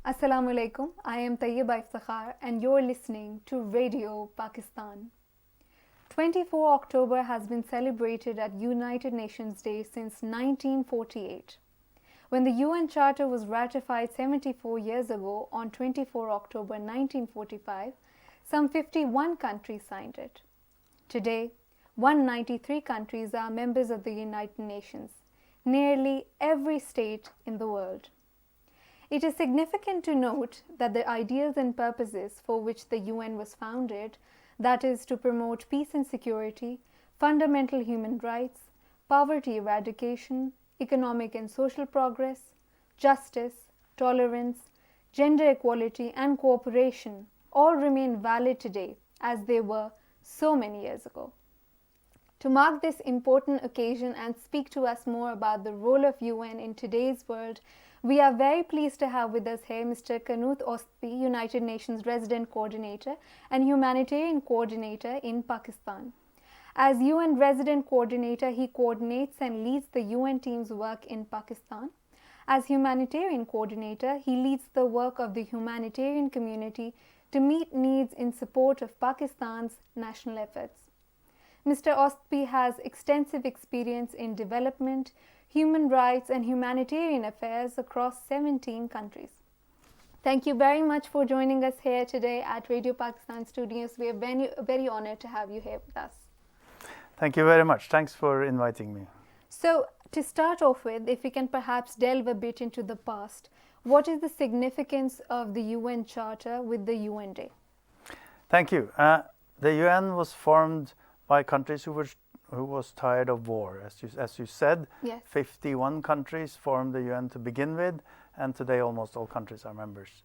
Assalamu alaikum. I am Tayyaba Iftikhar and you're listening to Radio Pakistan. 24 October has been celebrated at United Nations Day since 1948. When the UN Charter was ratified 74 years ago on 24 October 1945, some 51 countries signed it. Today, 193 countries are members of the United Nations, nearly every state in the world. It is significant to note that the ideals and purposes for which the UN was founded, that is, to promote peace and security, fundamental human rights, poverty eradication, economic and social progress, justice, tolerance, gender equality, and cooperation, all remain valid today as they were so many years ago. To mark this important occasion and speak to us more about the role of UN in today's world, we are very pleased to have with us here Mr.Kunt Ostby, United Nations Resident Coordinator and Humanitarian Coordinator in Pakistan. As UN Resident Coordinator, he coordinates and leads the UN team's work in Pakistan. As Humanitarian Coordinator, he leads the work of the humanitarian community to meet needs in support of Pakistan's national efforts. Mr. Ostby has extensive experience in development, human rights and humanitarian affairs across 17 countries. Thank you very much for joining us here today at Radio Pakistan Studios. We are very honored to have you here with us. Thank you very much. Thanks for inviting me. So, to start off with, if we can perhaps delve a bit into the past, what is the significance of the UN Charter with the UN Day? Thank you. The UN was formed by countries who was tired of war. As you said, yes. 51 countries formed the UN to begin with, and today almost all countries are members.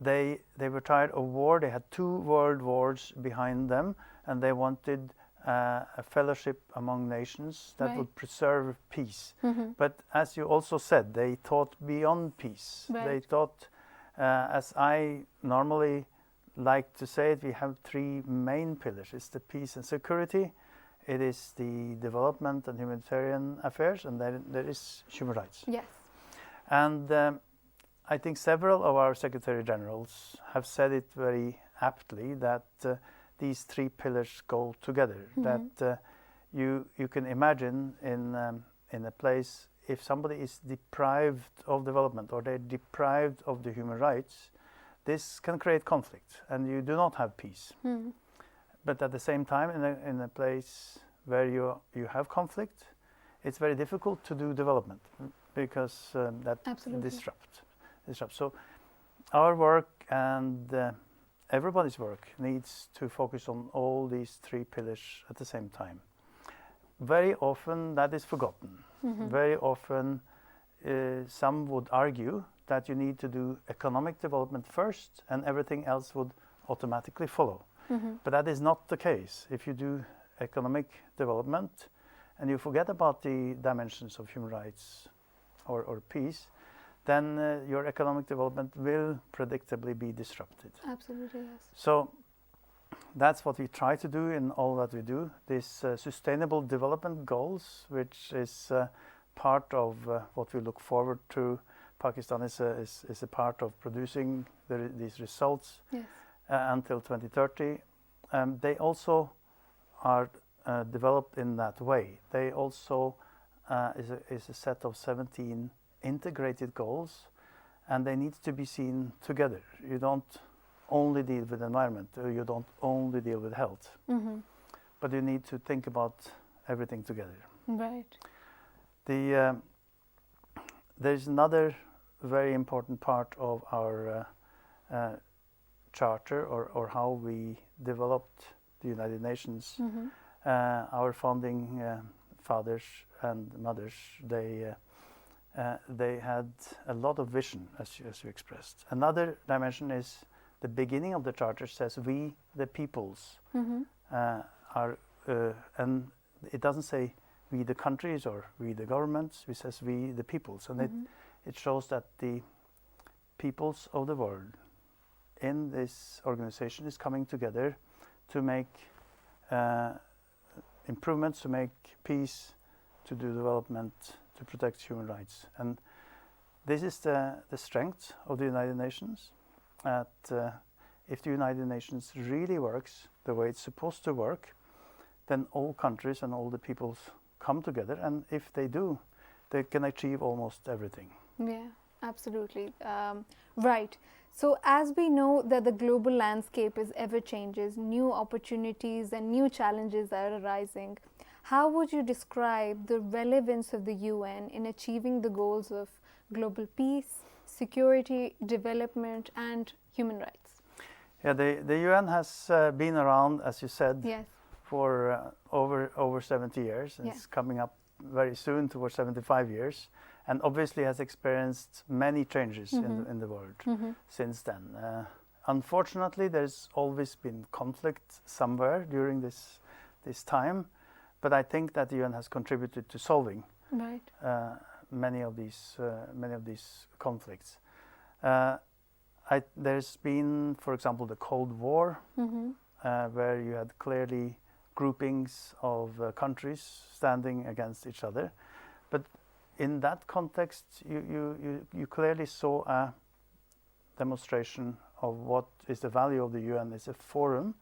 They were tired of war. They had 2 world wars behind them, and they wanted a fellowship among nations that right. would preserve peace. Mm-hmm. But as you also said, they thought beyond peace. Right. They thought, as I normally like to say it, we have 3 main pillars. It's the peace and security, it is the development and humanitarian affairs, and then there is human rights. Yes. And I think several of our Secretary Generals have said it very aptly that these 3 pillars go together. Mm-hmm. That you can imagine in a place, if somebody is deprived of development or they're deprived of the human rights, this can create conflict, and you do not have peace. Mm. But at the same time, in a place where you have conflict, it's very difficult to do development because that Absolutely. disrupts. So our work and everybody's work needs to focus on all these 3 pillars at the same time. Very often that is forgotten. Mm-hmm. Very often some would argue that you need to do economic development first and everything else would automatically follow. Mm-hmm. But that is not the case. If you do economic development and you forget about the dimensions of human rights or peace, then your economic development will predictably be disrupted. Absolutely, yes. So that's what we try to do in all that we do. This sustainable development goals, which is part of what we look forward to. Pakistan is a part of producing these results. Yes. Until 2030. They also are developed in that way. They also is a set of 17 integrated goals, and they need to be seen together. You don't only deal with environment, you don't only deal with health, Mm-hmm. but you need to think about everything together. Right. There's another very important part of our charter or how we developed the United Nations. Mm-hmm. Our founding fathers and mothers, they had a lot of vision, as you expressed. Another dimension is the beginning of the charter says we, the peoples, Mm-hmm. and it doesn't say we, the countries, or we, the governments. It says we, the peoples, and Mm-hmm. it shows that the peoples of the world in this organization is coming together to make improvements, to make peace, to do development, to protect human rights. And this is the strength of the United Nations. If the United Nations really works the way it's supposed to work, then all countries and all the peoples come together, and if they do, they can achieve almost everything. Yeah, absolutely. Right. So as we know that the global landscape is ever changes, new opportunities and new challenges are arising. How would you describe the relevance of the UN in achieving the goals of global peace, security, development and human rights? Yeah, the UN has been around, as you said, yes. for over 70 years. And It's coming up very soon towards 75 years, and obviously has experienced many changes in the world since then. Unfortunately, there's always been conflict somewhere during this time, but I think that the UN has contributed to solving many of these conflicts. There's been, for example, the Cold War, where you had clearly groupings of countries standing against each other. But in that context, you clearly saw a demonstration of what is the value of the UN as a forum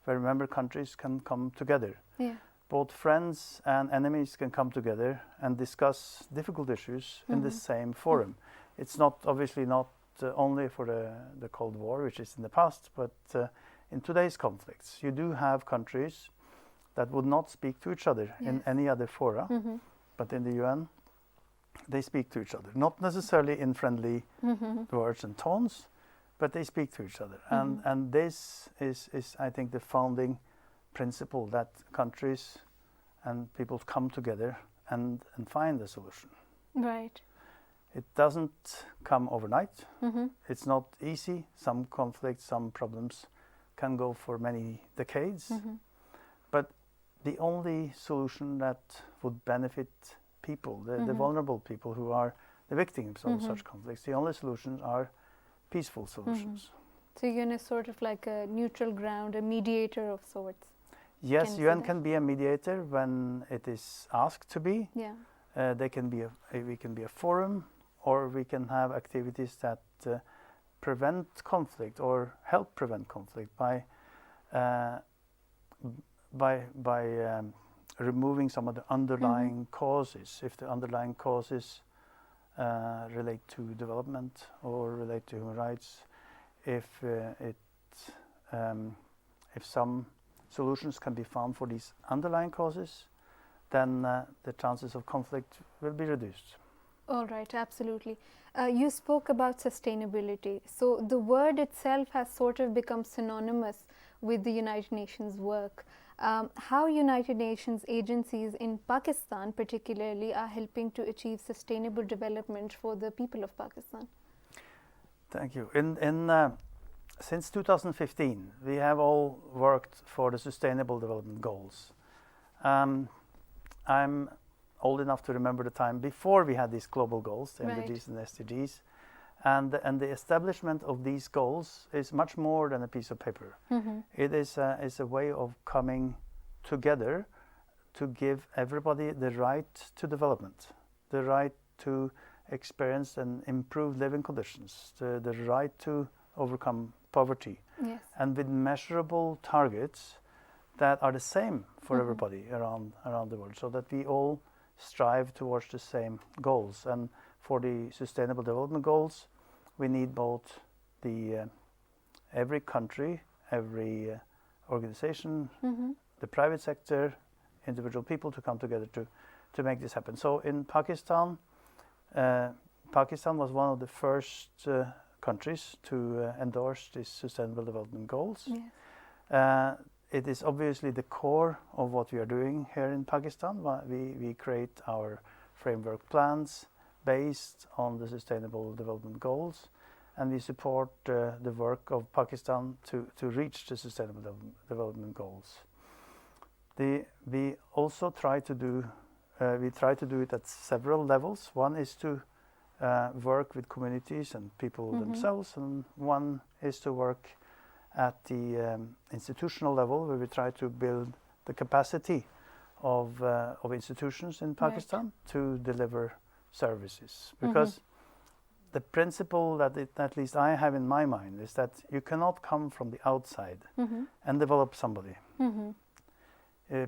where member countries can come together. Yeah. Both friends and enemies can come together and discuss difficult issues in the same forum. It's obviously not only for the Cold War, which is in the past, but in today's conflicts, you do have countries that would not speak to each other in any other fora, but in the UN, they speak to each other. Not necessarily in friendly words and tones, but they speak to each other. And this is, I think, the founding principle, that countries and people come together and find a solution. Right. It doesn't come overnight. It's not easy. Some conflicts, some problems can go for many decades. But the only solution that would benefit people, the vulnerable people who are the victims of such conflicts, the only solutions are peaceful solutions. So UN is sort of like a neutral ground, a mediator of sorts. Yes, UN can be a mediator when it is asked to be. Yeah. We can be a forum, or we can have activities that prevent conflict or help prevent conflict by removing some of the underlying causes. If the underlying causes relate to development or relate to human rights, if some solutions can be found for these underlying causes, then the chances of conflict will be reduced. All right, absolutely. You spoke about sustainability. So the word itself has sort of become synonymous with the United Nations work. How United Nations agencies in Pakistan particularly are helping to achieve sustainable development for the people of Pakistan? Thank you. Since 2015, we have all worked for the Sustainable Development Goals. I'm old enough to remember the time before we had these global goals, the MDGs and SDGs. And the establishment of these goals is much more than a piece of paper. It is a way of coming together to give everybody the right to development, the right to experience and improve living conditions, the right to overcome poverty, and with measurable targets that are the same for everybody around the world, so that we all strive towards the same goals. And for the Sustainable Development Goals, we need both every country, every organization, the private sector, individual people to come together to make this happen. So in Pakistan, Pakistan was one of the first countries to endorse these Sustainable Development Goals. It is obviously the core of what we are doing here in Pakistan. We create our framework plans based on the Sustainable Development Goals, and we support the work of Pakistan to reach the Sustainable Development Goals. We also try to do it at several levels. One is to work with communities and people themselves, and one is to work at the institutional level, where we try to build the capacity of institutions in Pakistan to deliver services. Because the principle that at least I have in my mind is that you cannot come from the outside and develop somebody.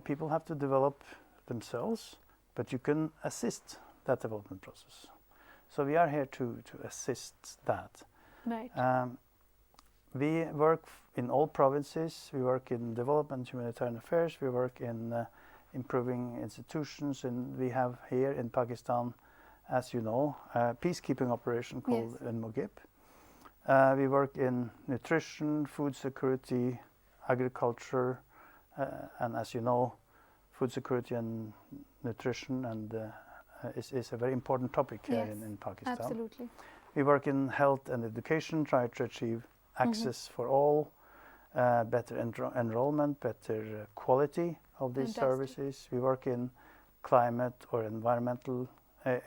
People have to develop themselves, but you can assist that development process. So we are here to assist that. Right. We work in all provinces. We work in development, humanitarian affairs. We work in improving institutions, and we have here in Pakistan, as you know, a peacekeeping operation called Mugib. We work in nutrition, food security, agriculture, and as you know, food security and nutrition is a very important topic here in Pakistan. Absolutely. We work in health and education, try to achieve access for all, better enrollment, better quality of these services. We work in climate or environmental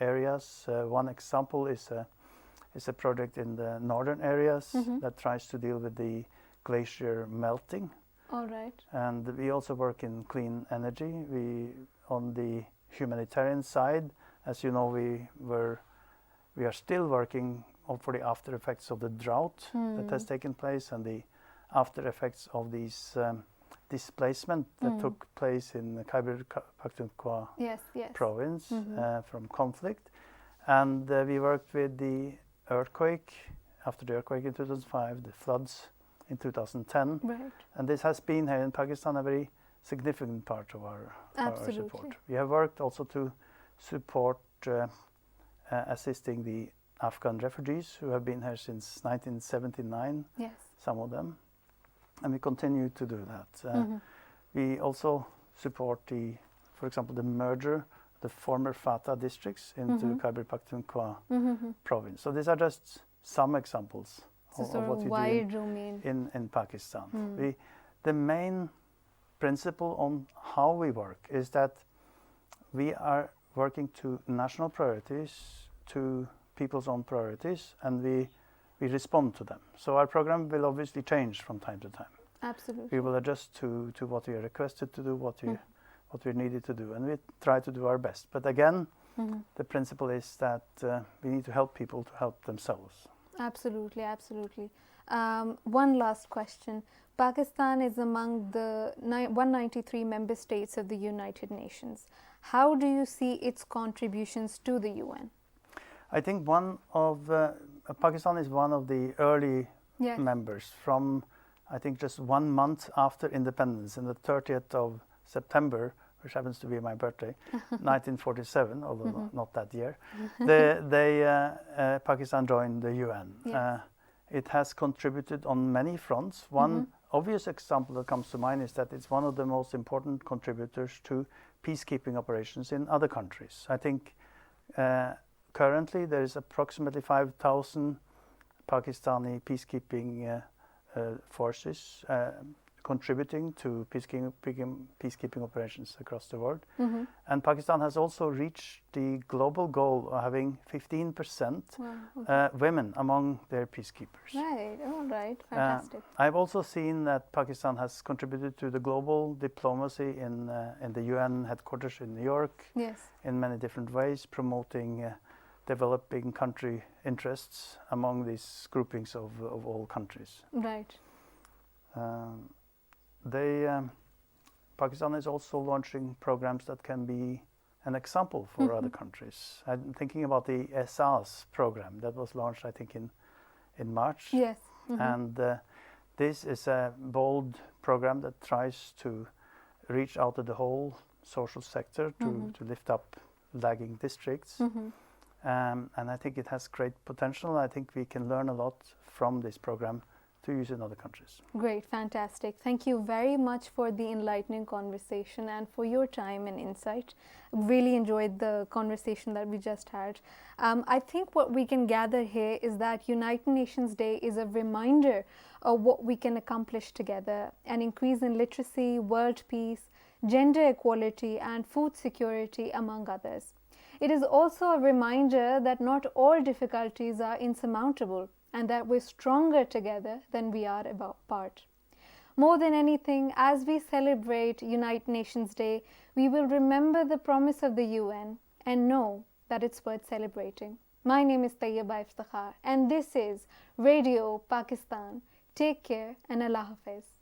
areas. One example is a project in the northern areas that tries to deal with the glacier melting. All right. And we also work in clean energy. On the humanitarian side, as you know, we are still working for the after effects of the drought that has taken place and the after effects of these displacement that took place in the Khyber Pakhtunkhwa province from conflict. And we worked with the earthquake, after the earthquake in 2005, the floods in 2010. Right. And this has been here in Pakistan a very significant part of our support. We have worked also to support assisting the Afghan refugees who have been here since 1979, some of them, and we continue to do that. We also support for example, the merger, the former FATA districts into Khyber Pakhtunkhwa province. So these are just some examples of what we do in Pakistan. The main principle on how we work is that we are working to national priorities, to people's own priorities, and we respond to them. So our program will obviously change from time to time. Absolutely. We will adjust to what we are requested to do, what we're needed to do, and we try to do our best. But again, the principle is that we need to help people to help themselves. Absolutely, absolutely. One last question. Pakistan is among the 193 member states of the United Nations. How do you see its contributions to the UN? I think Pakistan is one of the early members from, I think, just 1 month after independence, in the 30th of September, which happens to be my birthday, 1947, although not that year, Pakistan joined the UN. It has contributed on many fronts. One obvious example that comes to mind is that it's one of the most important contributors to peacekeeping operations in other countries. I think currently there is approximately 5,000 Pakistani peacekeeping forces contributing to peacekeeping operations across the world. And Pakistan has also reached the global goal of having 15% women among their peacekeepers. Right, all right, fantastic. I've also seen that Pakistan has contributed to the global diplomacy in the UN headquarters in New York in many different ways, promoting developing country interests among these groupings of all countries. Right. Pakistan is also launching programs that can be an example for other countries. I'm thinking about the ESAS program that was launched, I think, in March. Yes. And this is a bold program that tries to reach out to the whole social sector to lift up lagging districts. And I think it has great potential. I think we can learn a lot from this program to use in other countries. Great, fantastic. Thank you very much for the enlightening conversation and for your time and insight. Really enjoyed the conversation that we just had. I think what we can gather here is that United Nations Day is a reminder of what we can accomplish together: an increase in literacy, world peace, gender equality, and food security, among others. It is also a reminder that not all difficulties are insurmountable, and that we're stronger together than we are apart. More than anything, as we celebrate United Nations Day, we will remember the promise of the UN and know that it's worth celebrating. My name is Tayyaba Iftikhar and this is Radio Pakistan. Take care and Allah Hafiz.